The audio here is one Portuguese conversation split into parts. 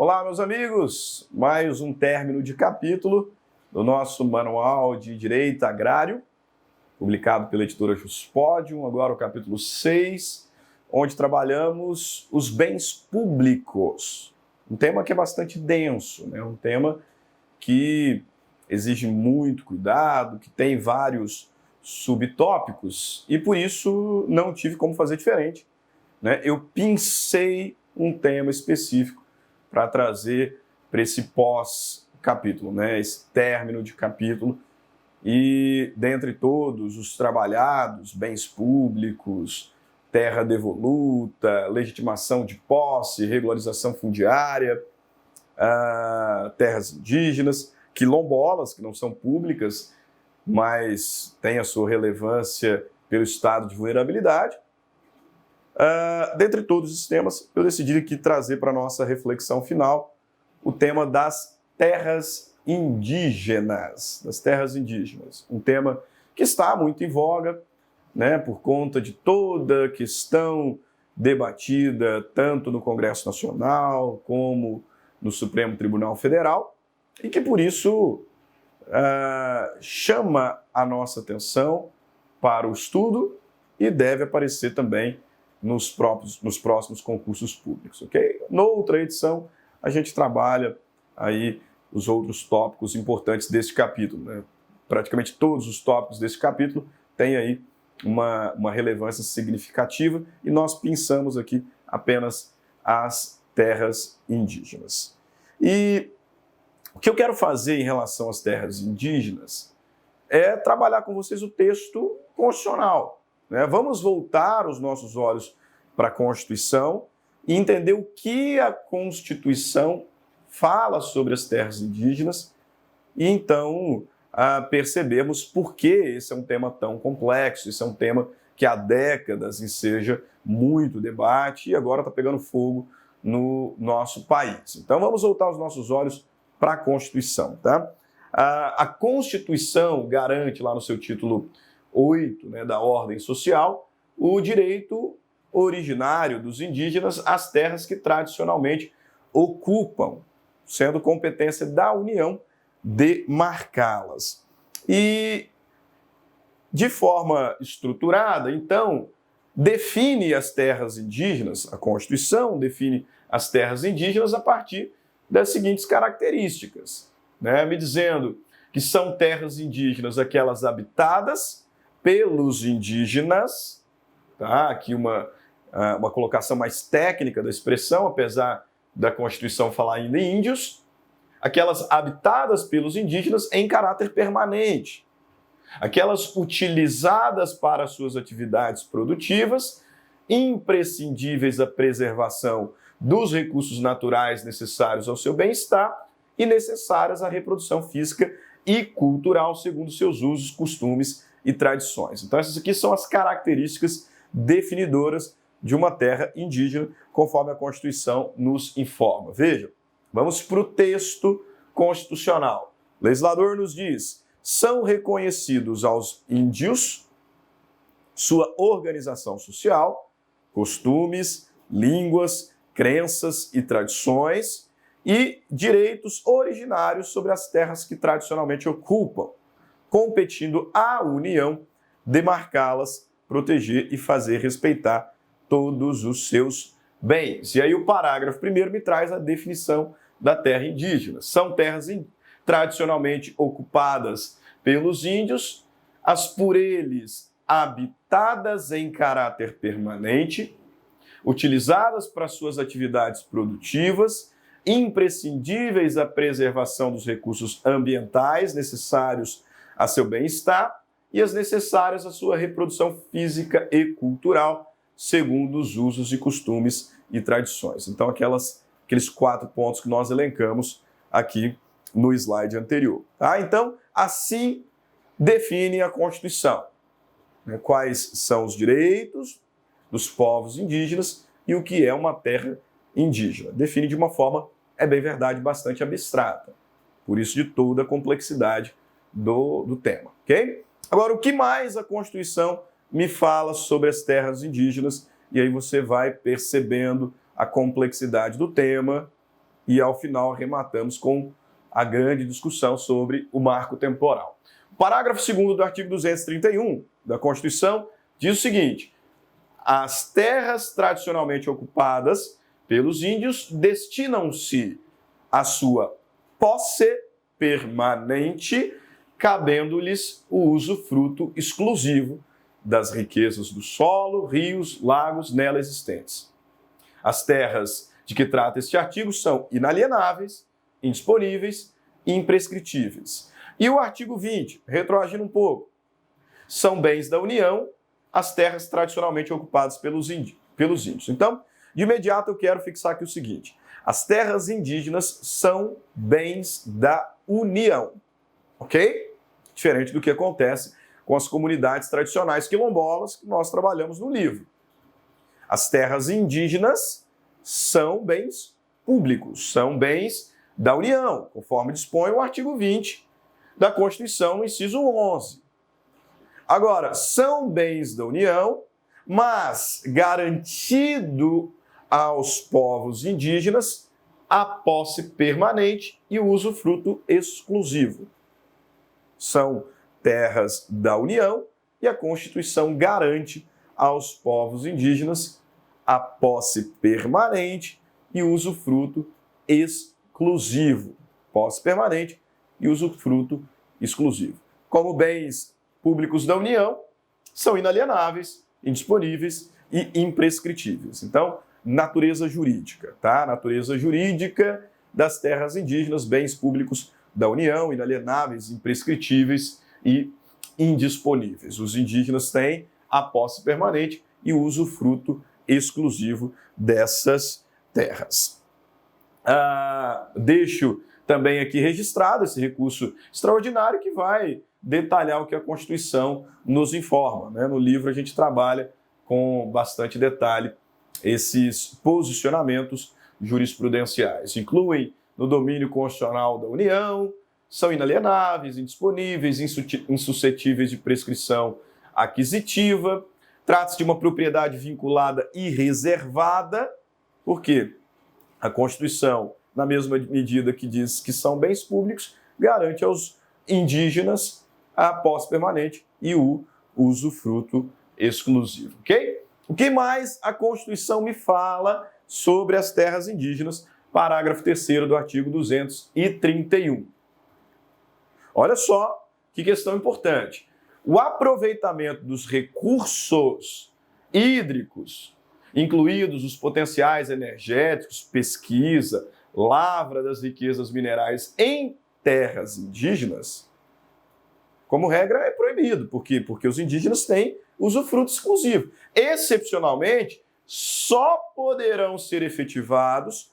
Olá, meus amigos! Mais um término de capítulo do nosso Manual de Direito Agrário, publicado pela editora Juspodium, agora o capítulo 6, onde trabalhamos os bens públicos. Um tema que é bastante denso, né? Um tema que exige muito cuidado, que tem vários subtópicos, e por isso não tive como fazer diferente, né? Eu pensei um tema específico para trazer para esse pós-capítulo, né? Esse término de capítulo. E dentre todos os trabalhados, bens públicos, terra devoluta, legitimação de posse, regularização fundiária, terras indígenas, quilombolas, que não são públicas, mas têm a sua relevância pelo estado de vulnerabilidade. Dentre todos esses temas, eu decidi aqui trazer para a nossa reflexão final o tema das terras indígenas, um tema que está muito em voga, né, por conta de toda a questão debatida tanto no Congresso Nacional como no Supremo Tribunal Federal, e que por isso chama a nossa atenção para o estudo e deve aparecer também nos próximos concursos públicos, ok? Noutra edição, a gente trabalha aí os outros tópicos importantes deste capítulo, né? Praticamente todos os tópicos desse capítulo têm aí uma relevância significativa e nós pensamos aqui apenas as terras indígenas. E o que eu quero fazer em relação às terras indígenas é trabalhar com vocês o texto constitucional, né? Vamos voltar os nossos olhos para a Constituição e entender o que a Constituição fala sobre as terras indígenas e então percebemos por que esse é um tema tão complexo, esse é um tema que há décadas enseja muito debate e agora está pegando fogo no nosso país. Então vamos voltar os nossos olhos para a Constituição, tá? A Constituição garante lá no seu título 8, né, da ordem social, o direito originário dos indígenas às terras que tradicionalmente ocupam, sendo competência da União demarcá-las. E, de forma estruturada, então, define as terras indígenas, a Constituição define as terras indígenas a partir das seguintes características, né, me dizendo que são terras indígenas aquelas habitadas pelos indígenas, tá? Aqui uma colocação mais técnica da expressão, apesar da Constituição falar ainda em índios, aquelas habitadas pelos indígenas em caráter permanente, aquelas utilizadas para suas atividades produtivas, imprescindíveis à preservação dos recursos naturais necessários ao seu bem-estar e necessárias à reprodução física e cultural segundo seus usos, costumes e tradições. Então essas aqui são as características definidoras de uma terra indígena, conforme a Constituição nos informa. Veja, vamos para o texto constitucional. O legislador nos diz: são reconhecidos aos índios sua organização social, costumes, línguas, crenças e tradições e direitos originários sobre as terras que tradicionalmente ocupam, competindo à União demarcá-las, proteger e fazer respeitar todos os seus bens. E aí o parágrafo 1º me traz a definição da terra indígena. São terras tradicionalmente ocupadas pelos índios, as por eles habitadas em caráter permanente, utilizadas para suas atividades produtivas, imprescindíveis à preservação dos recursos ambientais necessários a seu bem-estar e as necessárias à sua reprodução física e cultural, segundo os usos e costumes e tradições. Então, aqueles 4 pontos que nós elencamos aqui no slide anterior. Tá? Então, assim define a Constituição, né? Quais são os direitos dos povos indígenas e o que é uma terra indígena. Define de uma forma, é bem verdade, bastante abstrata. Por isso, de toda a complexidade do tema. Ok? Agora, o que mais a Constituição me fala sobre as terras indígenas? E aí você vai percebendo a complexidade do tema e ao final arrematamos com a grande discussão sobre o marco temporal. O parágrafo 2º do artigo 231 da Constituição diz o seguinte: as terras tradicionalmente ocupadas pelos índios destinam-se à sua posse permanente, cabendo-lhes o usufruto exclusivo das riquezas do solo, rios, lagos nela existentes. As terras de que trata este artigo são inalienáveis, indisponíveis e imprescritíveis. E o artigo 20, retroagindo um pouco, são bens da União as terras tradicionalmente ocupadas pelos índios. Então, de imediato eu quero fixar aqui o seguinte: as terras indígenas são bens da União, ok? Diferente do que acontece com as comunidades tradicionais quilombolas que nós trabalhamos no livro. As terras indígenas são bens públicos, são bens da União, conforme dispõe o artigo 20 da Constituição, no inciso 11. Agora, são bens da União, mas garantido aos povos indígenas a posse permanente e o usufruto exclusivo. São terras da União e a Constituição garante aos povos indígenas a posse permanente e o usufruto exclusivo. Posse permanente e usufruto exclusivo. Como bens públicos da União, são inalienáveis, indisponíveis e imprescritíveis. Então, natureza jurídica, tá? Natureza jurídica das terras indígenas, bens públicos da União, inalienáveis, imprescritíveis e indisponíveis. Os indígenas têm a posse permanente e o usufruto exclusivo dessas terras. Deixo também aqui registrado esse recurso extraordinário que vai detalhar o que a Constituição nos informa, né? No livro a gente trabalha com bastante detalhe esses posicionamentos jurisprudenciais. Incluem no domínio constitucional da União, são inalienáveis, indisponíveis, insuscetíveis de prescrição aquisitiva, trata-se de uma propriedade vinculada e reservada, porque a Constituição, na mesma medida que diz que são bens públicos, garante aos indígenas a posse permanente e o usufruto exclusivo, ok? O que mais a Constituição me fala sobre as terras indígenas? Parágrafo 3º do artigo 231. Olha só que questão importante. O aproveitamento dos recursos hídricos, incluídos os potenciais energéticos, pesquisa, lavra das riquezas minerais em terras indígenas, como regra é proibido. Por quê? Porque os indígenas têm usufruto exclusivo. Excepcionalmente, só poderão ser efetivados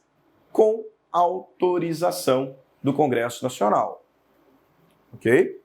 com autorização do Congresso Nacional. Ok?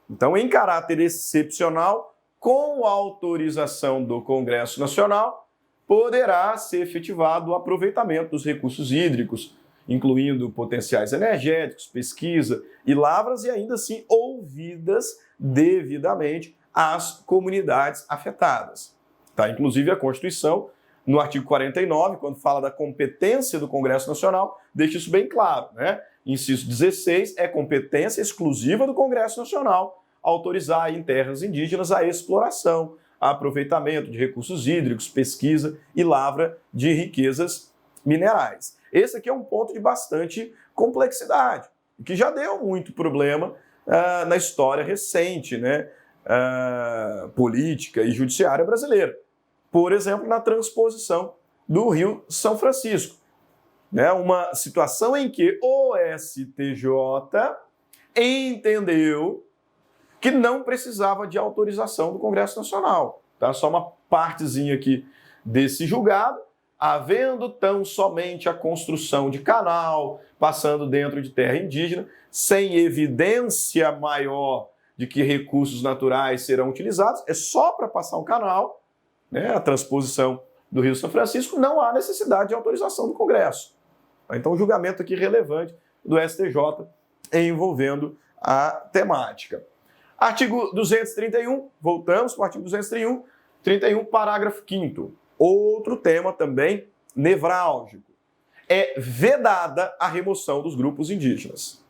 Então, em caráter excepcional, com autorização do Congresso Nacional, poderá ser efetivado o aproveitamento dos recursos hídricos, incluindo potenciais energéticos, pesquisa e lavras, e ainda assim ouvidas devidamente as comunidades afetadas. Tá? Inclusive a Constituição, no artigo 49, quando fala da competência do Congresso Nacional, deixa isso bem claro, né? Inciso 16, é competência exclusiva do Congresso Nacional autorizar em terras indígenas a exploração, a aproveitamento de recursos hídricos, pesquisa e lavra de riquezas minerais. Esse aqui é um ponto de bastante complexidade, que já deu muito problema na história recente, né? Política e judiciária brasileira. Por exemplo, na transposição do Rio São Francisco. Né? Uma situação em que o STJ entendeu que não precisava de autorização do Congresso Nacional. Tá? Só uma partezinha aqui desse julgado, havendo tão somente a construção de canal, passando dentro de terra indígena, sem evidência maior de que recursos naturais serão utilizados, é só para passar um canal, né, a transposição do Rio São Francisco, não há necessidade de autorização do Congresso. Então, um julgamento aqui relevante do STJ envolvendo a temática. Artigo 231, voltamos para o artigo 231, parágrafo 5º. Outro tema também nevrálgico. é vedada a remoção dos grupos indígenas.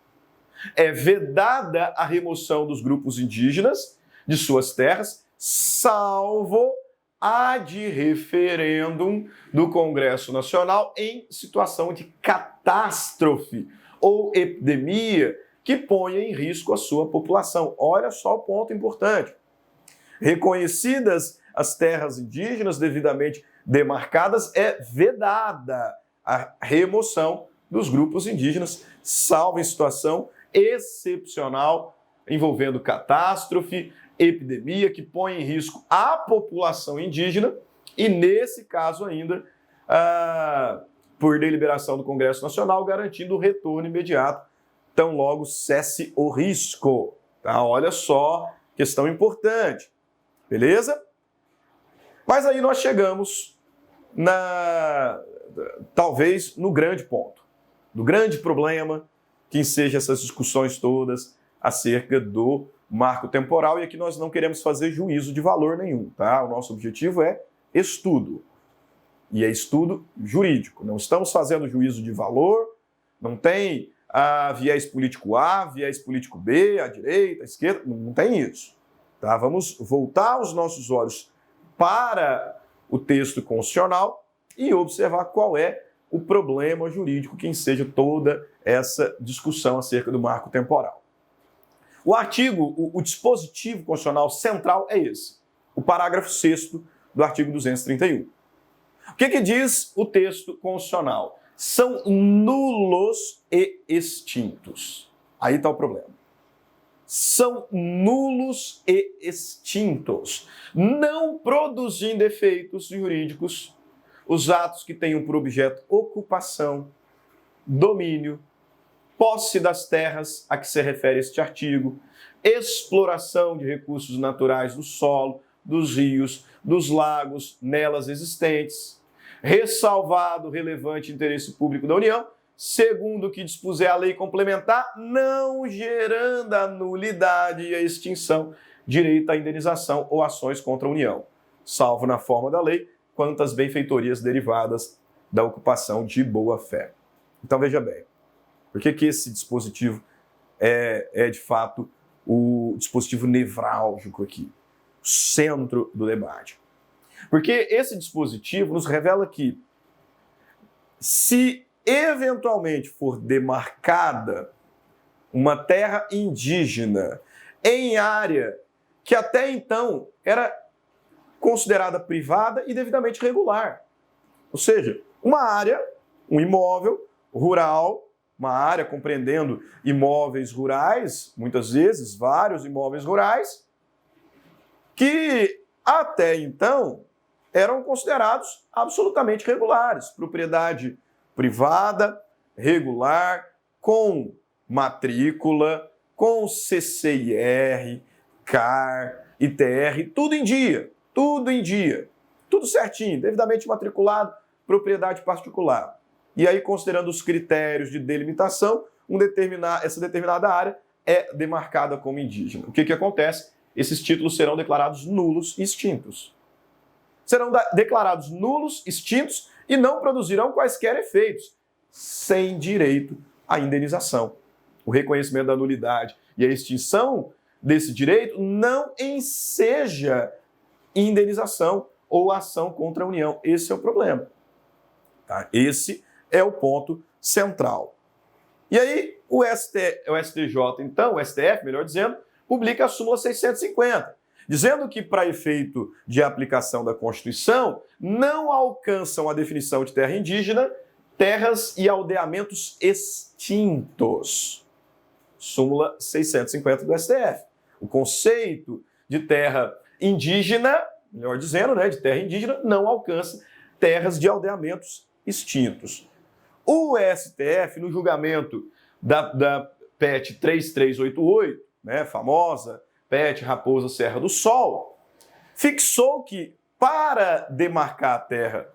É vedada a remoção dos grupos indígenas de suas terras, salvo ad referendum do Congresso Nacional em situação de catástrofe ou epidemia que ponha em risco a sua população. Olha só o ponto importante. Reconhecidas as terras indígenas devidamente demarcadas, é vedada a remoção dos grupos indígenas, salvo em situação excepcional envolvendo catástrofe, epidemia que põe em risco a população indígena e, nesse caso ainda, por deliberação do Congresso Nacional, garantindo o retorno imediato, tão logo cesse o risco. Tá? Olha só, questão importante. Beleza? Mas aí nós chegamos talvez no grande ponto, no grande problema que enseja essas discussões todas acerca do marco temporal, e aqui nós não queremos fazer juízo de valor nenhum, tá? O nosso objetivo é estudo, e é estudo jurídico. Não estamos fazendo juízo de valor, não tem viés político A, viés político B, a direita, a esquerda, não tem isso. Tá? Vamos voltar os nossos olhos para o texto constitucional e observar qual é o problema jurídico que enseja toda essa discussão acerca do marco temporal. O dispositivo constitucional central é esse, o parágrafo 6º do artigo 231. O que diz o texto constitucional? São nulos e extintos. Aí está o problema. São nulos e extintos, não produzindo efeitos jurídicos os atos que tenham por objeto ocupação, domínio, posse das terras a que se refere este artigo, exploração de recursos naturais do solo, dos rios, dos lagos nelas existentes, ressalvado o relevante interesse público da União, segundo o que dispuser a lei complementar, não gerando a nulidade e a extinção, direito à indenização ou ações contra a União, salvo na forma da lei, quanto às benfeitorias derivadas da ocupação de boa-fé. Então veja bem, por que esse dispositivo é de fato o dispositivo nevrálgico aqui, o centro do debate? Porque esse dispositivo nos revela que, se eventualmente for demarcada uma terra indígena em área que até então era considerada privada e devidamente regular, ou seja, uma área, um imóvel rural, uma área compreendendo imóveis rurais, muitas vezes vários imóveis rurais, que até então eram considerados absolutamente regulares, propriedade privada, regular, com matrícula, com CCIR, CAR, ITR, tudo em dia, tudo certinho, devidamente matriculado, propriedade particular. E aí, considerando os critérios de delimitação, essa determinada área é demarcada como indígena. O que acontece? Esses títulos serão declarados nulos e extintos. Serão declarados nulos, extintos e não produzirão quaisquer efeitos, sem direito à indenização. O reconhecimento da nulidade e a extinção desse direito não enseja indenização ou ação contra a União. Esse é o problema. Tá? Esse é o ponto central. E aí o STJ, então, o STF, melhor dizendo, publica a súmula 650, dizendo que, para efeito de aplicação da Constituição, não alcançam a definição de terra indígena terras e aldeamentos extintos. Súmula 650 do STF. O conceito de terra indígena, melhor dizendo, de terra indígena, não alcança terras de aldeamentos extintos. O STF, no julgamento da PET 3388, famosa PET Raposa Serra do Sol, fixou que, para demarcar a terra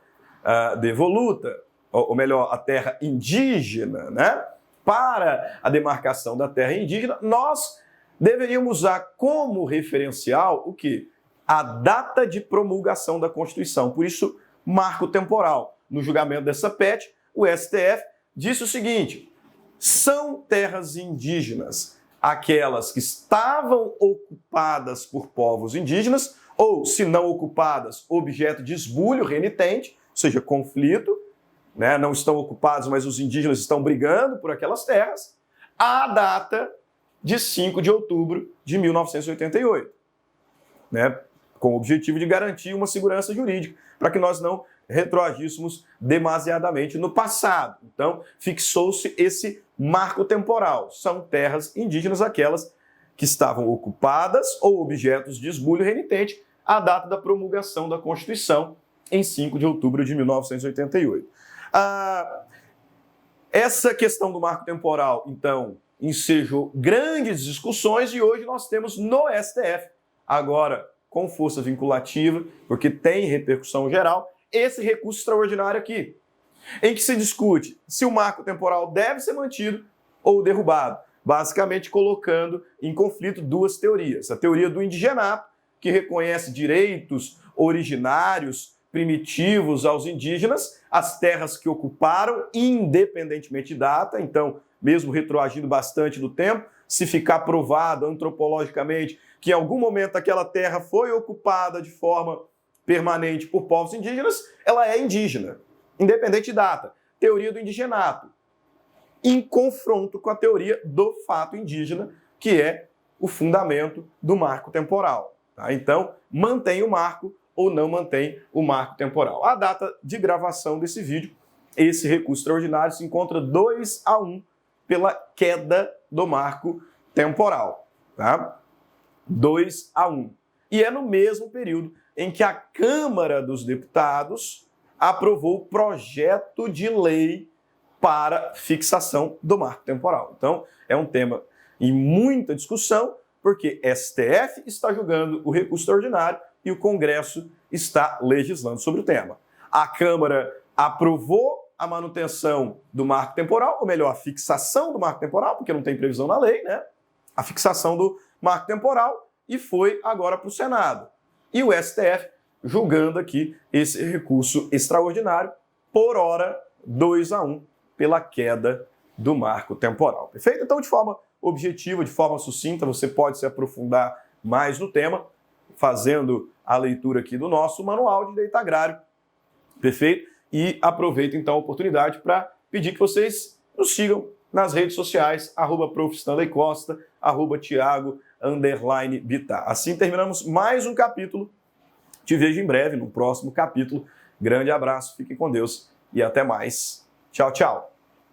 devoluta, ou melhor, a terra indígena, para a demarcação da terra indígena, nós deveríamos usar como referencial o quê? A data de promulgação da Constituição. Por isso, marco temporal. No julgamento dessa PET, o STF disse o seguinte: são terras indígenas aquelas que estavam ocupadas por povos indígenas, ou, se não ocupadas, objeto de esbulho renitente, ou seja, conflito, né? Não estão ocupados, mas os indígenas estão brigando por aquelas terras, à data de 5 de outubro de 1988, né? Com o objetivo de garantir uma segurança jurídica, para que nós não retroagíssemos demasiadamente no passado. Então, fixou-se esse marco temporal. São terras indígenas aquelas que estavam ocupadas ou objetos de esbulho renitente à data da promulgação da Constituição, em 5 de outubro de 1988. Essa questão do marco temporal, então, ensejou grandes discussões e hoje nós temos no STF, agora com força vinculativa, porque tem repercussão geral, esse recurso extraordinário aqui, em que se discute se o marco temporal deve ser mantido ou derrubado, basicamente colocando em conflito duas teorias. A teoria do indigenato, que reconhece direitos originários, primitivos aos indígenas, as terras que ocuparam, independentemente de data, então, mesmo retroagindo bastante no tempo, se ficar provado antropologicamente que em algum momento aquela terra foi ocupada de forma permanente por povos indígenas, ela é indígena, independente de data. Teoria do indigenato, em confronto com a teoria do fato indígena, que é o fundamento do marco temporal. Tá? Então, mantém o marco ou não mantém o marco temporal. A data de gravação desse vídeo, esse recurso extraordinário se encontra 2-1 pela queda do marco temporal. Tá? 2-1. E é no mesmo período em que a Câmara dos Deputados aprovou o projeto de lei para fixação do marco temporal. Então, é um tema em muita discussão, porque STF está julgando o recurso extraordinário e o Congresso está legislando sobre o tema. A Câmara aprovou a manutenção do marco temporal, ou melhor, a fixação do marco temporal, porque não tem previsão na lei, né? A fixação do marco temporal, e foi agora para o Senado. E o STF julgando aqui esse recurso extraordinário, por hora 2-1 pela queda do marco temporal. Perfeito? Então, de forma objetiva, de forma sucinta, você pode se aprofundar mais no tema, fazendo a leitura aqui do nosso manual de direito agrário. Perfeito? E aproveito então a oportunidade para pedir que vocês nos sigam nas redes sociais, @Prof. Stanley Costa, @Thiago_Bittar. Assim terminamos mais um capítulo. Te vejo em breve no próximo capítulo. Grande abraço, fiquem com Deus e até mais. Tchau, tchau.